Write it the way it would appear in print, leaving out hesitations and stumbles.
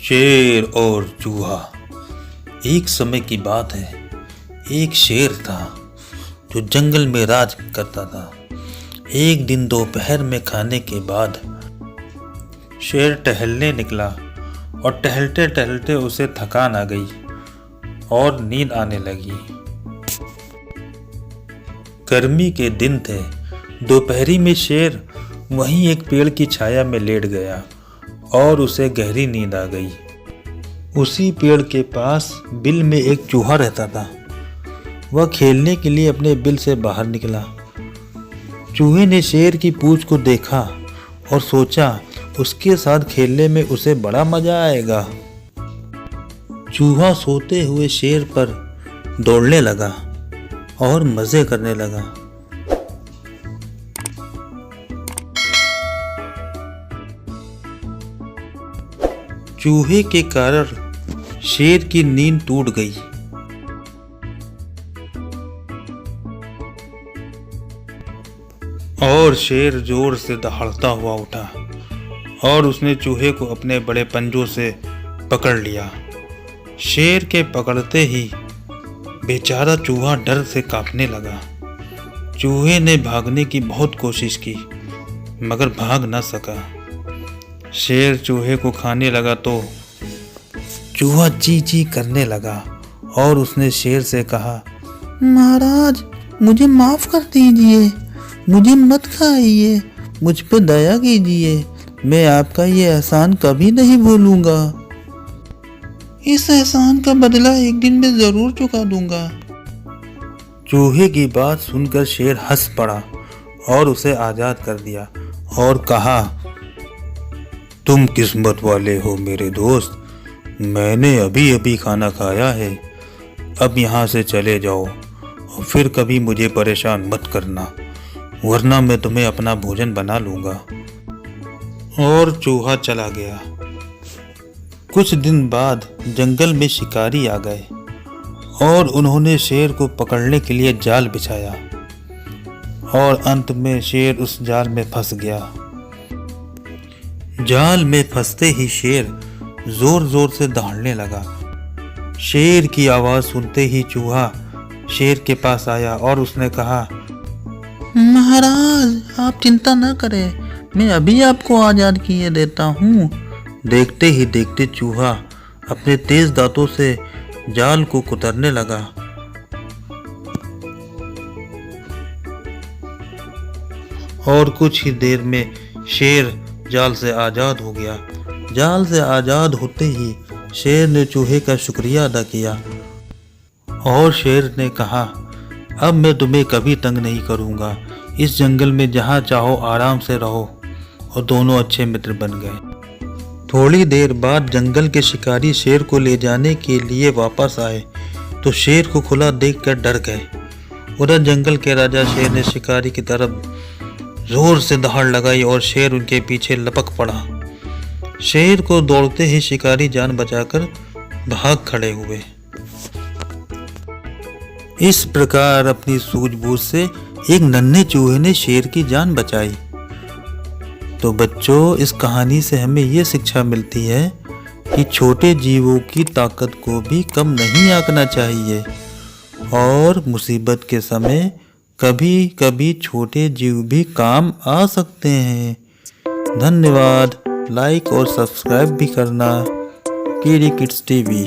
शेर और चूहा। एक समय की बात है, एक शेर था जो जंगल में राज करता था। एक दिन दोपहर में खाने के बाद शेर टहलने निकला और टहलते टहलते उसे थकान आ गई और नींद आने लगी। गर्मी के दिन थे। दोपहरी में शेर वहीं एक पेड़ की छाया में लेट गया और उसे गहरी नींद आ गई। उसी पेड़ के पास बिल में एक चूहा रहता था। वह खेलने के लिए अपने बिल से बाहर निकला। चूहे ने शेर की पूंछ को देखा और सोचा उसके साथ खेलने में उसे बड़ा मजा आएगा। चूहा सोते हुए शेर पर दौड़ने लगा और मजे करने लगा। चूहे के कारण शेर की नींद टूट गई। और शेर जोर से दहाड़ता हुआ उठा और उसने चूहे को अपने बड़े पंजों से पकड़ लिया। शेर के पकड़ते ही बेचारा चूहा डर से कांपने लगा। चूहे ने भागने की बहुत कोशिश की मगर भाग न सका। शेर चूहे को खाने लगा तो चूहा ची ची करने लगा और उसने शेर से कहा, महाराज मुझे माफ कर दीजिए, मुझे मत खाइए, मुझ पे दया कीजिए, मैं आपका ये एहसान कभी नहीं भूलूंगा। इस एहसान का बदला एक दिन में जरूर चुका दूंगा। चूहे की बात सुनकर शेर हंस पड़ा और उसे आजाद कर दिया और कहा, तुम किस्मत वाले हो मेरे दोस्त, मैंने अभी अभी खाना खाया है। अब यहाँ से चले जाओ और फिर कभी मुझे परेशान मत करना, वरना मैं तुम्हें अपना भोजन बना लूँगा। और चूहा चला गया। कुछ दिन बाद जंगल में शिकारी आ गए और उन्होंने शेर को पकड़ने के लिए जाल बिछाया और अंत में शेर उस जाल में फंस गया। जाल में फंसते ही शेर जोर जोर से दहाड़ने लगा। शेर की आवाज सुनते ही चूहा शेर के पास आया और उसने कहा, महाराज आप चिंता न करें, मैं अभी आपको आजाद किए देता हूँ। देखते ही देखते चूहा अपने तेज दांतों से जाल को कुतरने लगा। और कुछ ही देर में शेर जाल से आज़ाद हो गया। जाल से आज़ाद होते ही शेर ने चूहे का शुक्रिया अदा किया और शेर ने कहा, अब मैं तुम्हें कभी तंग नहीं करूँगा। इस जंगल में जहाँ चाहो आराम से रहो। और दोनों अच्छे मित्र बन गए। थोड़ी देर बाद जंगल के शिकारी शेर को ले जाने के लिए वापस आए तो शेर को खुला देखकर डर गए। उधर जंगल के राजा शेर ने शिकारी की तरफ जोर से दहाड़ लगाई और शेर उनके पीछे लपक पड़ा। शेर को दौड़ते ही शिकारी जान बचाकर भाग खड़े हुए। इस प्रकार अपनी सूझबूझ से एक नन्हे चूहे ने शेर की जान बचाई। तो बच्चों, इस कहानी से हमें ये शिक्षा मिलती है कि छोटे जीवों की ताकत को भी कम नहीं आंकना चाहिए और मुसीबत के समय कभी कभी छोटे जीव भी काम आ सकते हैं। धन्यवाद। लाइक और सब्सक्राइब भी करना। कीड़ी किड्स टीवी।